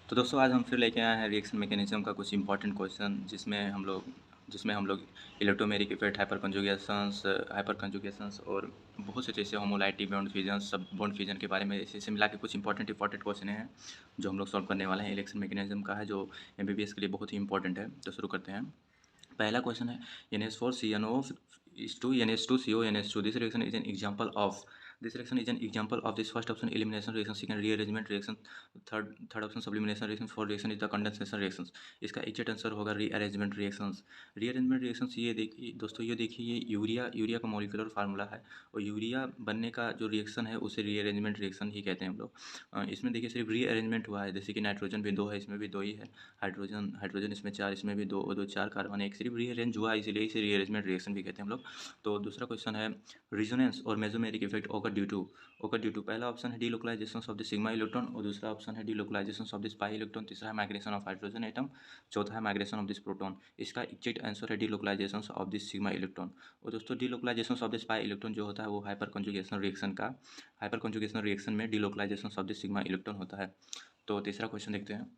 तो दोस्तों आज हम फिर लेके आए हैं रिएक्शन मैकेनिज्म का कुछ इंपॉर्टेंट क्वेश्चन जिसमें हम लोग इलेक्ट्रोमेरिक इफेक्ट, हाइपर कंजुगेशंस और बहुत से जैसे होमोलाइटी, बॉन्ड फिजन, सब बॉन्ड फिजन के बारे में इसे मिला के कुछ इंपॉर्टेंट क्वेश्चन हैं जो हम लोग सॉल्व करने वाले हैं। इलेक्शन मैकेनिज्म का है जो एमबीबीएस के लिए बहुत ही इंपॉर्टेंट है। तो शुरू करते हैं। पहला क्वेश्चन है NH4CnO is to NH2CO NH2. This reaction is an example of this first option elimination reaction, second rearrangement reaction, third option sublimation reaction, fourth reaction is the condensation reactions. इसका exact answer होगा rearrangement reactions. Rearrangement reactions ये देखिए दोस्तों, ये देखिए ये urea का molecular formula है और यूरिया बनने का जो रिएक्शन है उसे रीअरेंजमेंट रिएक्शन ही कहते हैं हम लोग। इसमें देखिए सिर्फ रीअरेंजमेंट हुआ है, जैसे कि नाइट्रोजन भी दो है, इसमें भी दो ही है। हाइड्रोजन इसमें चार, इसमें भी दो दो, चार कार्बन एक, सिर्फ रीअरेंज हुआ है, इसीलिए इसे रीअरेंजमेंट रिएक्शन भी कहते हैं हम लोग। तो दूसरा क्वेश्चन है रिजोनेंस और mesomeric effect occur due to पहला ऑप्शन है delocalisation of the sigma electron और दूसरा ऑप्शन है delocalisation of this pi electron, तीसरा है माइग्रेशन ऑफ हाइड्रोजन एटम, चौथा है माइग्रेशन ऑफ दिस प्रोटॉन। इसका एग्जैक्ट आंसर है delocalisation of this sigma electron. और दोस्तों delocalisation of this pi electron जो होता है वो हाइपर कंजुगेशन रिएक्शन में delocalisation of this sigma electron होता है। तो तीसरा क्वेश्चन देखते हैं।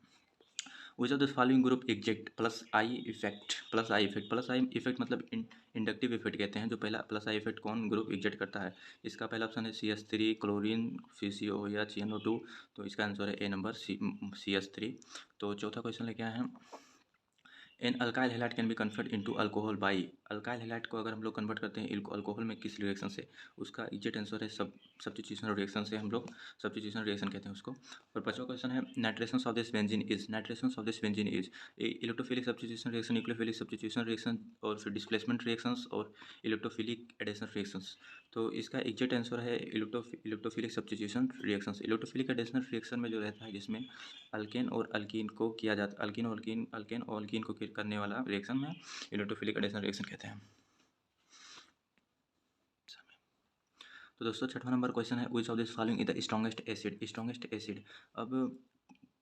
Which of the following group exact plus I effect मतलब इंडक्टिव इफेक्ट कहते हैं। जो पहला प्लस आई इफेक्ट कौन ग्रुप एग्जेक्ट करता है? इसका पहला ऑप्शन है CH3 क्लोरीन, FeCO या CnO2। तो इसका आंसर है ए नंबर CH3। तो चौथा क्वेश्चन लेके आए हैं। An alkyl halide can be convert into alcohol by, alkyl halide को अगर हम लोग कन्वर्ट करते हैं अल्कोहल में किस रिएक्शन से? उसका एग्जैक्ट आंसर है सब्स्टिट्यूशन रिएक्शन से, हम लोग सब्स्टिट्यूशन रिएक्शन कहते हैं उसको। और पांचवा क्वेश्चन है nitration of this benzene is electrophilic substitution reaction, nucleophilic substitution reaction और फिर डिस्प्लेसमेंट रिएक्शंस और इलेक्ट्रोफिलिक एडिशन रिएक्शंस। तो इसका एग्जैक्ट आंसर है electrophilic substitution reactions. Electrophilic addition reaction में जो रहता है जिसमें अल्केन और अल्कीन को किया जाता, अल्केन और अल्कीन को करने वाला रिएक्शन में इलेक्ट्रोफिलिक एडिशन रिएक्शन कहते हैं। तो दोस्तों छठवां नंबर क्वेश्चन है which of this following is the strongest acid. अब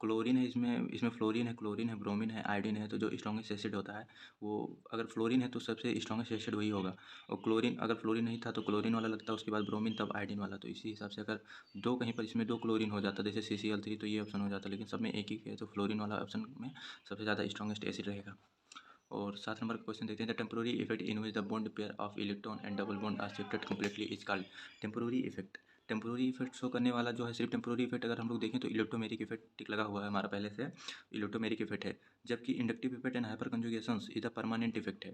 क्लोरीन है, इसमें क्लोरीन है, ब्रोमीन है, आयोडीन है। तो जो स्ट्रॉन्गेस्ट एसिड होता है वो, अगर फ्लोरीन है तो सबसे स्ट्रॉन्गेस्ट एसिड वही होगा। और अगर फ्लोरीन नहीं था तो क्लोरीन वाला लगता, उसके बाद ब्रोमीन, तब आयोडीन वाला। तो इसी हिसाब से अगर दो कहीं पर इसमें दो क्लोरीन हो जाता जैसे CCl3 तो ये ऑप्शन हो जाता, लेकिन सब में एक ही है तो फ्लोरीन वाला ऑप्शन में सबसे ज़्यादा स्ट्रॉन्गेस्ट एसिड रहेगा। और 7 नंबर का क्वेश्चन देखते हैं। The temporary effect in which the bond pair of electron and double bond are shifted completely is called temporary effect. Temporary effect show करने वाला जो है, सिर्फ टेम्पोररी इफेक्ट अगर हम लोग देखें तो इलेक्ट्रोमेरिक इफेक्ट टिक लगा हुआ है हमारा पहले से, इलेक्ट्रोमेरिक इफेक्ट है। जबकि inductive effect and hyperconjugations is the permanent effect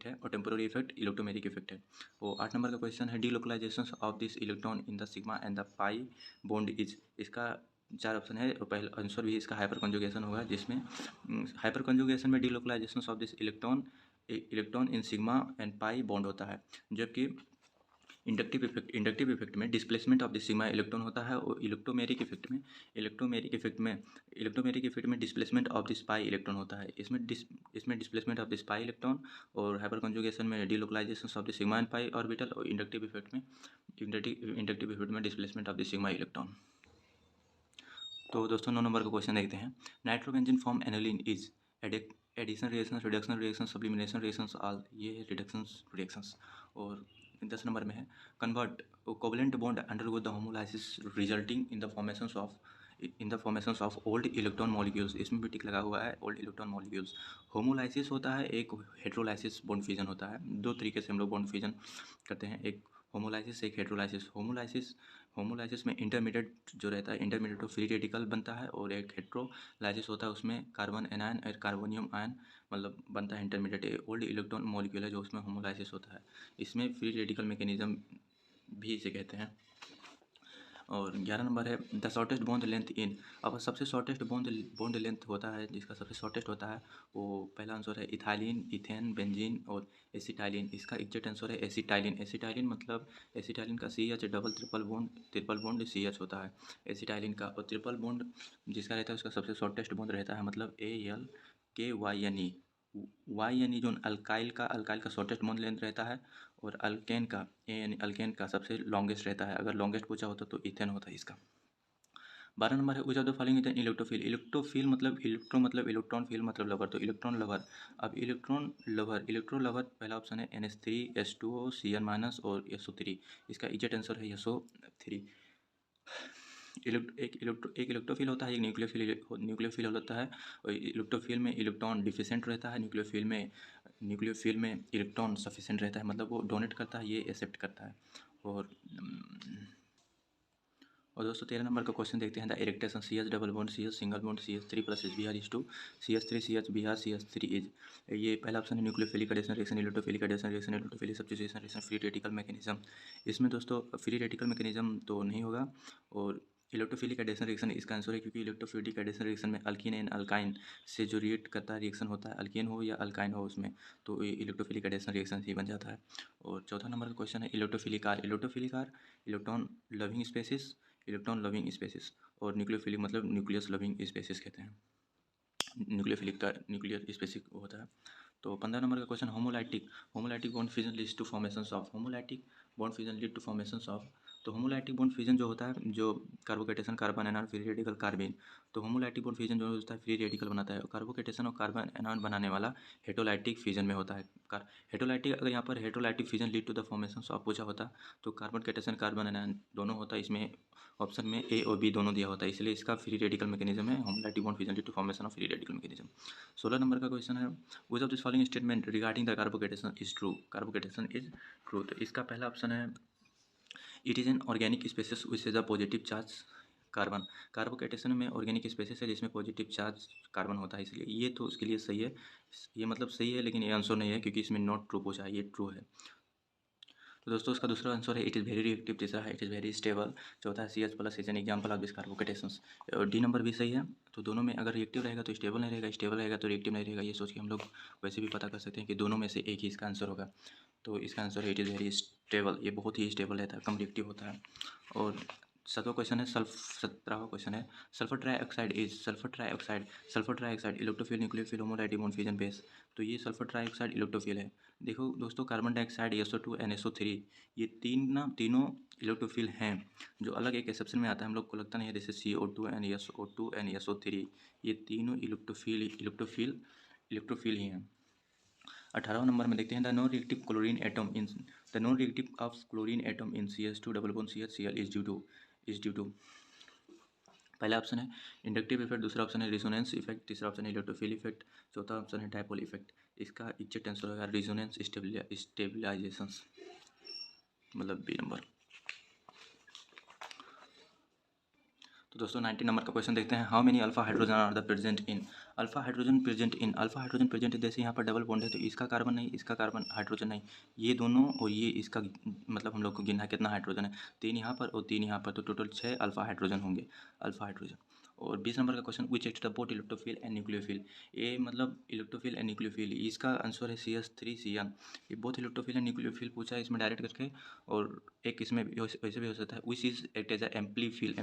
है और टेम्पोररी इफेक्ट इलेक्ट्रोमेरिक इफेक्ट है। और 8 नंबर का क्वेश्चन है delocalisation of this electron in the sigma and the pi bond is. इसका चार ऑप्शन है और पहला आंसर भी इसका हाइपर कंजुगेशन होगा, जिसमें हाइपर कंजुगेशन में delocalisation of this electron in sigma and pi bond होता है। जबकि इंडक्टिव इफेक्ट में displacement of the sigma electron होता है और इलेक्ट्रोमेरिक इफेक्ट में displacement of this pi electron होता है। इसमें displacement of this pi electron और हाइपर कंजुगेशन में delocalisation of the sigma and pi orbital और इंडक्टिव इफेक्ट में displacement of the sigma electron. तो दोस्तों 9 नंबर का क्वेश्चन देखते हैं। Nitrobenzene form aniline is addition reaction, reduction reaction, sublimation reactions, all ये है रिडक्शन रिएक्शंस। और 10 नंबर में है convert covalent bond undergo the homolysis resulting in the formation of odd electron molecules. इसमें भी टिक लगा हुआ है ओल्ड इलेक्ट्रॉन मॉलिक्यूल्स। होमोलाइसिस होता है, एक हेट्रोलाइसिस बॉन्ड फ्यूजन होता है। दो तरीके से हम लोग बॉन्ड फ्यूजन करते हैं, एक होमोलाइसिस एक हेट्रोलाइसिस। होमोलाइसिस में इंटरमीडिएट जो रहता है, इंटरमीडिएट फ्री रेडिकल बनता है, और एक हेट्रोलाइसिस होता है उसमें कार्बन एनायन और कार्बोनियम आयन मतलब बनता है इंटरमीडिएट। ओल्ड इलेक्ट्रॉन मॉलिक्यूल है जो उसमें होमोलाइसिस होता है, इसमें फ्री रेडिकल मैकेनिज्म भी इसे कहते हैं। और 11 नंबर है the shortest bond length in. अब सबसे शॉर्टेस्ट बॉन्ड लेंथ होता है, जिसका सबसे शॉर्टेस्ट होता है वो पहला आंसर है इथाइलिन, इथेन, बेंजीन और एसिटाइलिन। इसका एग्जैक्ट आंसर है एसिटाइलिन मतलब एसिटाइलिन का CH double triple bond CH होता है एसिटाइलिन का। और ट्रिपल बॉन्ड जिसका रहता है उसका सबसे शॉर्टेस्ट बॉन्ड रहता है मतलब ALKYNE। वाई यानी जो अल्काइल का शॉर्टेस्ट बॉन्ड लेंथ रहता है, और अल्केन का यानी अल्केन का सबसे लॉन्गेस्ट रहता है। अगर लॉन्गेस्ट पूछा होता तो इथेन होता है इसका। 12 नंबर है which of the following is an electrophile. Electrophile मतलब इलेक्ट्रॉन फिल मतलब लवर, तो इलेक्ट्रॉन लवर। अब इलेक्ट्रॉन लवर पहला ऑप्शन है NH3 H2O Cn- और SO3। इसका एग्जैक्ट आंसर है SO3। एक इलेक्ट्रोफिल होता है, एक न्यूक्लियोफिल होता है। और इलेक्ट्रोफिल में इलेक्ट्रॉन डिफिशिएंट रहता है, न्यूक्लियोफिल में इलेक्ट्रॉन सफिशिएंट रहता है, मतलब वो डोनेट करता है, ये एक्सेप्ट करता है। और दोस्तों 13 नंबर का क्वेश्चन देखते हैं। The reaction C H double bond C H single bond C H three plus H B R is to C H three C H B R C H three is. ये पहला option है nucleophilic addition reaction, electrophilic addition reaction, electrophilic substitution reaction, free radical mechanism. इसमें दोस्तों free radical mechanism तो नहीं होगा, और electrophilic addition reaction इसका आंसर है, क्योंकि इलेक्ट्रोफिलिक एडिशन रिएक्शन में अल्कीन एंड अल्काइन से जो रिएक्ट करता है रिएक्शन होता है, अल्कीन हो या अल्काइन हो उसमें, तो ये इलेक्ट्रोफिलिक एडिशन रिएक्शन ही बन जाता है। और चौथा नंबर का क्वेश्चन है electrophilic are. Electrophilic are electron loving species, electron loving species, और न्यूक्लियोफिलिक मतलब न्यूक्लियस लविंग स्पेसिस कहते हैं। न्यूक्लियोफिलिक का न्यूक्लियर स्पेसिफिक होता है। तो 15 नंबर का question homolytic bond fusion leads to formations of. Homolytic bond fusion lead to formations of. तो होमोलाइटिक बॉन्ड फ्यूजन जो होता है, जो carbocation carbon anion free radical carbene, तो होमोलाइटिक बॉन्ड फ्यूजन जो होता है फ्री रेडिकल बनाता है। कार्बोकेटेशन और कार्बन एनायन बनाने वाला हेटरोलाइटिक फ्यूजन में होता है। हेटरोलाइटिक, अगर यहाँ पर heterolytic fission lead to the formations of पूछा होता तो कार्बन केटेशन कार्बन एनायन दोनों होता है, इसमें ऑप्शन में ए और बी दोनों दिया होता है, इसलिए इसका फ्री रेडिकल मैकेनिज्म है homolytic bond fusion lead to formation of free radical mechanism. 16 number का क्वेश्चन है which of this following statement regarding the carbocation is true. Carbocation is true, तो इसका पहला ऑप्शन है it is an organic species which is a positive charge carbon. Carbocation में organic spaces है जिसमें positive charge carbon होता है, इसलिए ये तो उसके लिए सही है। ये मतलब सही है, लेकिन ये आंसर नहीं है, क्योंकि इसमें नॉट ट्रू पूछा है, ये ट्रू है। तो दोस्तों उसका दूसरा आंसर है इट इज़ वेरी रिएक्टिव, तीसरा है इट इज़ वेरी स्टेबल, चौथा है C H plus is an example of this carbocations. और डी नंबर भी सही है। तो दोनों में अगर रिएक्टिव रहेगा तो स्टेबल नहीं रहेगा, स्टेबल रहेगा तो रिएक्टिव नहीं रहेगा, ये सोच के हम लोग वैसे भी पता कर सकते हैं कि दोनों में से एक ही इसका आंसर होगा। तो इसका आंसर है इट इज़ वेरी स्टेबल, ये बहुत ही स्टेबल रहता है, कम रिएक्टिव होता है। और 17वां क्वेश्चन है 17वां क्वेश्चन है sulphur trioxide is. Sulphur trioxide electrophile nucleophile homolytic bond fission base. तो ये सल्फर ट्राइऑक्साइड इलेक्ट्रोफिल है। देखो दोस्तों कार्बन डाइऑक्साइड SO2 NSO3, ये तीनों इलेक्ट्रोफिल हैं, जो अलग एक एक्सेप्शन में आता है, हम लोग को लगता नहीं है, जैसे CO2 NSO2 NSO3, ये तीनों इलेक्ट्रोफिल ही हैं। 18वां नंबर में देखते हैं the non reactive chlorine of chlorine atom in CH2 double bond CHCl is due to. पहला ऑप्शन है इंडक्टिव इफेक्ट, दूसरा ऑप्शन है रिजोनेंस इफेक्ट, तीसरा ऑप्शन है इलेक्ट्रोफिल इफेक्ट, चौथा ऑप्शन है डायपोल इफेक्ट। इसका एग्जैक्ट आंसर होगा रिजोनेंस स्टेबलाइजेशंस, मतलब बी नंबर। तो दोस्तों 19 नंबर का क्वेश्चन देखते हैं how many alpha hydrogen are the present in. Alpha hydrogen present है, जैसे यहाँ पर डबल बॉन्ड है तो इसका कार्बन नहीं, इसका कार्बन हाइड्रोजन नहीं, ये दोनों और ये इसका, मतलब हम लोग को गिनना है कितना हाइड्रोजन है, 3 यहाँ पर और 3 यहाँ पर, तो टोटल 6 अल्फा हाइड्रोजन होंगे, अल्फा हाइड्रोजन। और 20 नंबर का question which act the both electrophile and nucleophile. ये मतलब इलेक्ट्रोफिल एंड न्यूक्लियोफिल, इसका आंसर है CH3Cl। ये बोथ इलेक्ट्रोफिल एंड न्यूक्लियोफिल पूछा है इसमें डायरेक्ट करके, और एक इसमें वैसे भी हो सकता है which is act as a ambiphile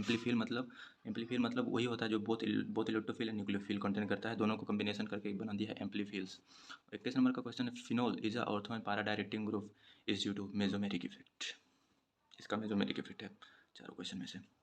मतलब वही होता है जो both electrophile and nucleophile contain करता है, दोनों को कॉम्बिनेशन करके बना दिया है एम्पलीफिल्स। 21 नंबर का क्वेश्चन है phenol is a ortho and para directing group is due to mesomeric effect. इसका मेसोमेरिक इफेक्ट है चारों क्वेश्चन में से।